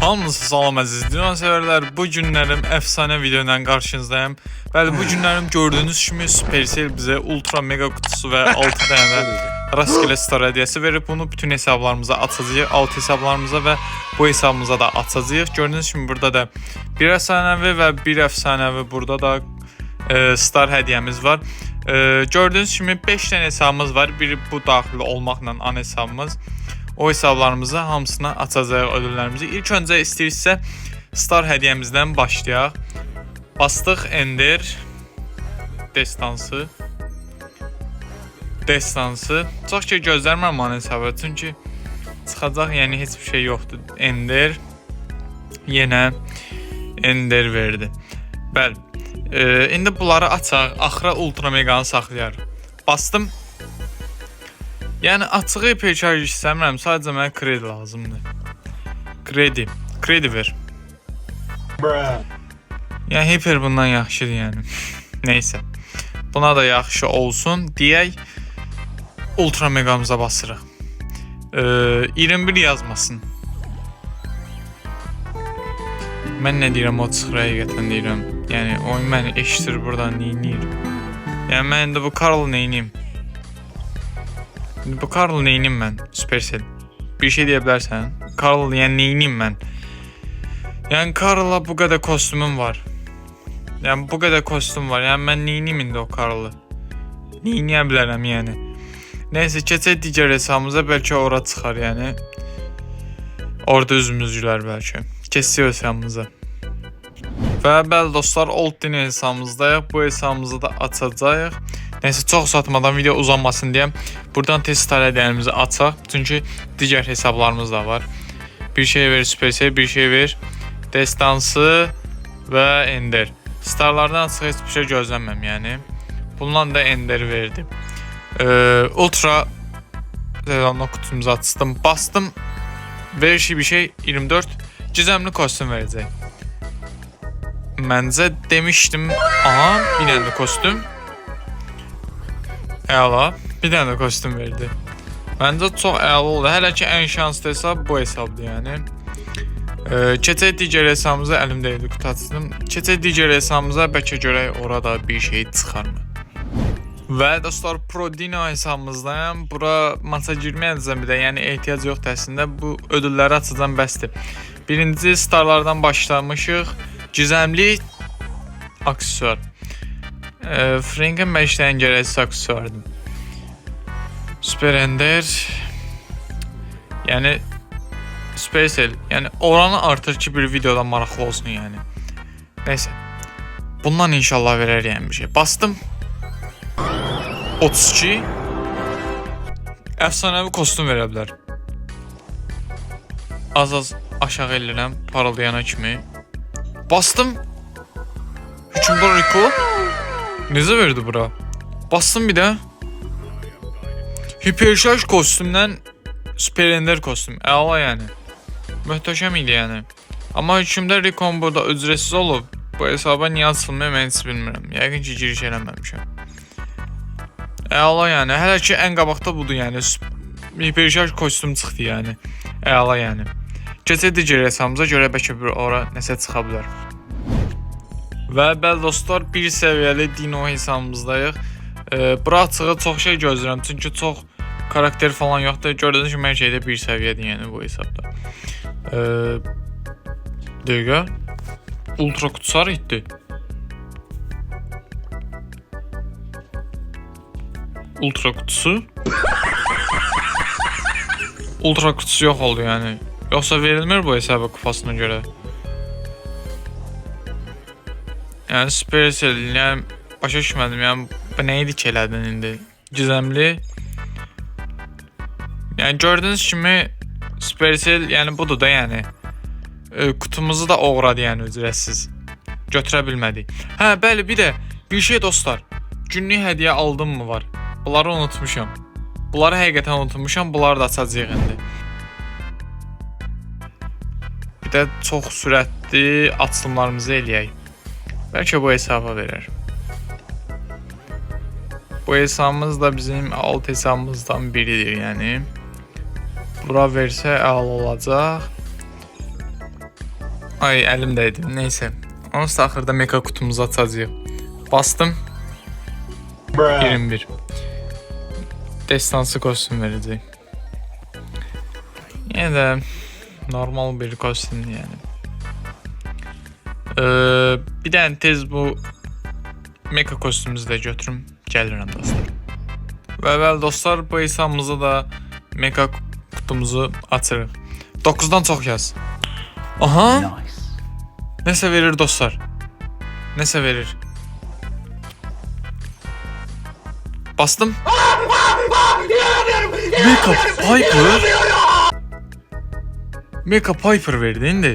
Hamınızı salam əziz Dinan sevərlər. Bu günlərim əfsanə video ilə qarşınızdayım. Bəli, bu günlərim gördüyünüz kimi Supercell bizə ultra mega kutusu və 6 dənə rastgele star hədiyyəsi verib. Bunu bütün hesablarımıza atacağıq, alt hesablarımıza və bu hesabımıza da atacağıq. Gördüyünüz kimi burada da bir əfsanəvi və bir əfsanəvi burada da star hədiyyəmiz var. Gördüyünüz kimi 5 dənə hesabımız var. Biri bu daxil olmaqla an hesabımız. O hesablarımızı hamısına açacağıq ödüllərimizi. İlk öncə istəyirsə star hədiyyəmizdən başlayaq. Bastıq Ender destansı. Çox ki gözlərməm an hesabı çünki çıxacaq, yəni heç bir şey yoxdur. Ender yenə Ender verdi. Bəli. İndi bunları açaq. Axıra ultra meganı saxlayarıq. Bastım. Yəni açığı hiperşarj istəmirəm, sadəcə mənə kredi lazımdır. Kredi ver. Yəni hiper bundan yaxşıdır yəni. Neysə. Buna da yaxşı olsun deyək. Ultra megamıza basırıq. 21 yazmasın. Mən nə deyirəm, o çıxır həqiqətən deyirəm. Yəni oyun məni eşitir buradan neyniyir. Yəni mən indi bu Karl neyniyim? Bu Karl neyinim mən? Supercell. Bir şey deyə bilərsən? Karl yəni neyinim mən? Yəni Karl'a bu qədər kostümüm var. Yəni bu qədər kostüm var. Yəni mən neyinim indi o Karl'ı? Neyiniyə bilərəm yəni. Neysə keçək digər hesabımıza, bəlkə ora çıxar yəni. Orada üzümüz gülər bəlkə. Keçək hesabımıza. Və bəli dostlar, Old Dini hesabımızdayıq. Bu hesabımızı da açacağıq. Neyse çox uzatmadan video uzanmasın deyəm. Buradan test star hədiyələrimizi açaq. Çünki digər hesablarımız da var. Bir şey ver Supercell, bir şey ver destansı və Ender. Starlardan açıq heç bir şey gözləməm yəni. Bundan da Ender verdi. Ultra sezonlu kutumuzu açdım. Bastım. Ver bir şey 24 gizemli kostüm verəcək. Məncə demişdim. Aha, bir dənə kostüm. Əla, bir dənə də kostüm verdi. Məncə çox əla oldu. Hələ ki ən şanslı hesab bu hesabdır yəni. Keçək digər hesabımıza, əlimdə idi qutu açdım. Keçək digər hesabımıza, bəlkə görək orada bir şey çıxarmı. Və dostlar, Pro Dino hesabımızdayım. Bura maça girməyəcəm bir də, yəni ehtiyac yoxdur əslində. Bu ödülləri açacağım bəsdir. Birinci starlardan başlamışıq. Gizemli aksesuar. Frank'ın 5 dənə gərəksiz aksesuardır. Super Ender. Yəni Supercell. Yəni oranı artır ki bir videodan maraqlı olsun yəni. Neysə. Bundan inşallah verər yəni bir şey. Bastım. 32. Əfsanəvi kostüm verə bilər. Az aşağı elirəm parıldayana kimi. Bastım. Hükümdar Rico. Necə verdi bura? Bastım bir də. Hiperşarj kostümdən Super Ender kostüm. Əla yəni. Möhtəşəm idi yəni. Amma hükümdar Rico'm burada ücretsiz olub. Bu hesaba niyə açılmıyor mən heç bilmirəm. Yəqin ki giriş eləməmişəm. Əla yəni. Hələ ki ən qabaqda budur yəni. Hiperşarj kostüm çıxdı yəni. Əla yəni. Keçək digər hesabımıza görə bəlkə bir ora nəsə çıxa bilər. Və bəli dostlar, bir səviyyəli Dino hesabımızdayıq. Bura açığı çox şey gözləyirəm. Çünki çox karakter falan yoxdur. Gördüyünüz kimi hər şeydə bir səviyyədir yəni bu hesabda. Dəqiqə. Ultra kutusu var idi. Ultra kutusu. Ultra kutusu yox oldu yəni. Yoxsa verilmir bu hesaba kupasına görə. Yəni Supercell, yəni başa düşmədim, yəni bu nə idi ki elədin indi? Gizemli. Yəni gördüyünüz kimi Supercell, yəni budur da yəni. Kutumuzu da oğradı yəni ücretsiz. Götürə bilmədik. Hə, bəli, bir də bir şey dostlar. Günlük hədiyyə aldım mı var? Bunları unutmuşam. Bunları həqiqətən unutmuşam. Bunları da açacağıq indi. Bir də çox sürətli açılımlarımızı eləyək. Bəlkə bu hesaba verər. Bu hesabımız da bizim alt hesabımızdan biridir yəni. Bura versə əla olacaq. Ay əlimdəydi. Neysə. Onsuz da axırda mega kutumuzu açacağıq. Bastım. 21. Destansı kostüm verəcək. Yəni də normal bir kostüm yəni. Bir dənə tez bu mega kostümümüzü də götürüm. Gəlirəm dostlar. Və əvvəl dostlar bu hesabımızda da mega kutumuzu açırıq. 9-dan çox yaz. Aha. Nəsə verir dostlar. Nəsə verir. Bastım. Mecha Piper. Mecha Piper verdi indi.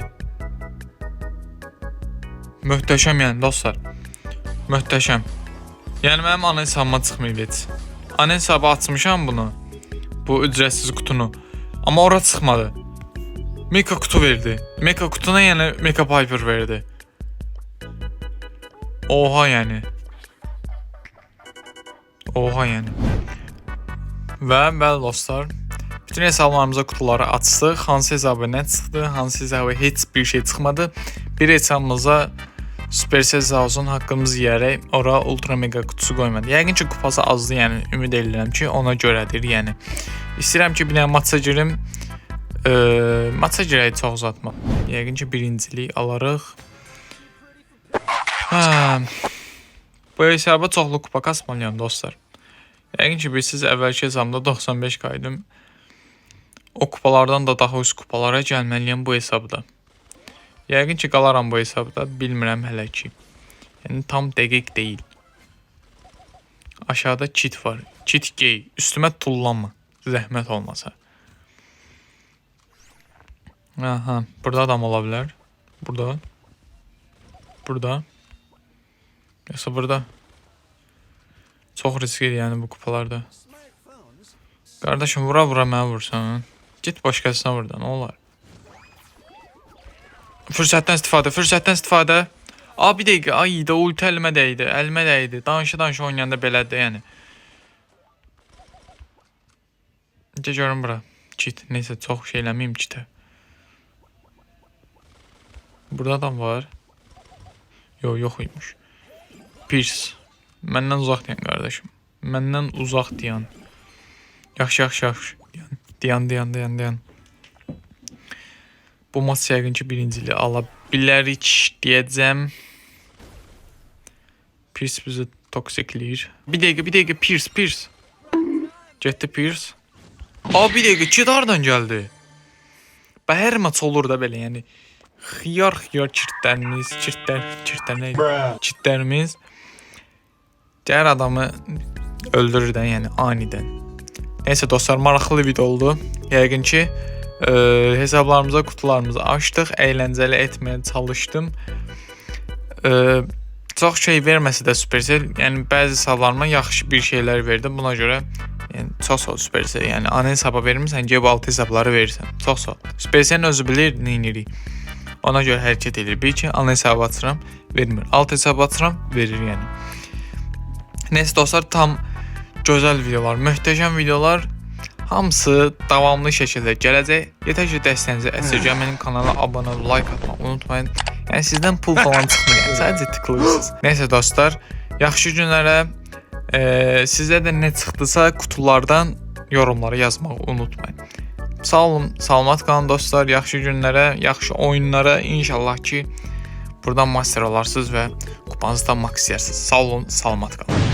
Möhtəşəm yəni dostlar. Möhtəşəm. Yəni mənim ana hesabıma çıxmayıb heç. Ana hesabı açmışam bunu. Bu ücretsiz kutunu. Amma ora çıxmadı. Mecha kutu verdi. Mecha kutuna yəni Mecha Piper verdi. Oha yəni. Oha yəni. Və bəli dostlar, bütün hesablarımıza kutuları açdıq. Hansı hesabı nə çıxdı, hansı hesabı heç bir şey çıxmadı. Bir hesabımıza Supercell sağ olsun haqqımız yiyərək ora ultra mega kutusu qoymadı. Yəqin ki kupası azdı, yəni ümid edirəm ki ona görədir, yəni. İstəyirəm ki bir dənə maça girim. Maça girək çox uzatma. Yəqin ki birincilik alarıq. Bu hesaba çoxlu kupa kasmalıyam dostlar. Yəqin ki siz əvvəlki hesabımda 95 qaydım. O kupalardan da daha üst kupalara gəlməliyəm bu hesabda. Yəqin ki qalaram bu hesabda, bilmirəm hələ ki. Yəni tam dəqiq deyil. Aşağıda kit var. Kit gey. Üstümə tullanma. Zəhmət olmasa. Aha, burada adam ola bilər. Burada. Burada. Yoxsa burada. Çox riskli yəni bu kupalarda. Qardaşım vura mənə vursan. Git başqasına vur da, nə olar? Fürsətdən istifadə. Bir dəqiqə, ay da ulti əlimə dəydi. Danışa oynayanda belədir yəni. Görün bura. Kit, neysə çox şey eləməyim kitə. Burada adam var. Yox imiş. Pierce. Məndən uzaq deyən qardaşım. Məndən uzaq deyən. Yaxşı. Deyən. Bu maç yəqin ki birinciliyi ala bilərik deyəcəm. Pierce bizi toksikləyir. Bir dəqiqə Pierce. Getdi Pierce. Bir dəqiqə kit hardan gəldi? Hər maç olur da belə yəni. Xiyar çitlərimiz gəlir adamı öldürür də yəni anidən. Neysə dostlar, maraqlı video oldu. Yəqin ki hesablarımıza kutularımızı açdıq, əyləncəli etməyə çalışdım. Çox şey verməsə də Supercell, yəni bəzi hesablarıma yaxşı bir şeylər verdi. Buna görə yəni çox sağ ol Supercell. Yəni ana hesaba vermirsən, gəlib altı hesabları verirsən. Çox sağ ol. Supercell özü bilir nə edirik. Ona görə hərəkət edir. Bir ki, ana hesabı açıram, vermir. Alt hesabı açıram, verir yəni. Neysə dostlar, tam gözəl videolar, möhtəşəm videolar, hamısı davamlı şəkildə gələcək. Yetər ki, dəstəyinizi əsirgəməyin, mənim kanala abunə olub, like atmaq unutmayın. Yəni sizdən pul falan çıxmır, yəni sadəcə tıklayırsınız. Neysə dostlar, yaxşı günlərə, sizə də nə çıxdısa kutulardan yorumlara yazmağı unutmayın. Sağ olun, salamat qalın dostlar, yaxşı günlərə, yaxşı oyunlara, inşallah ki buradan master olarsınız və kupanızdan max istəyirsiniz. Sağ olun, salamat qalın.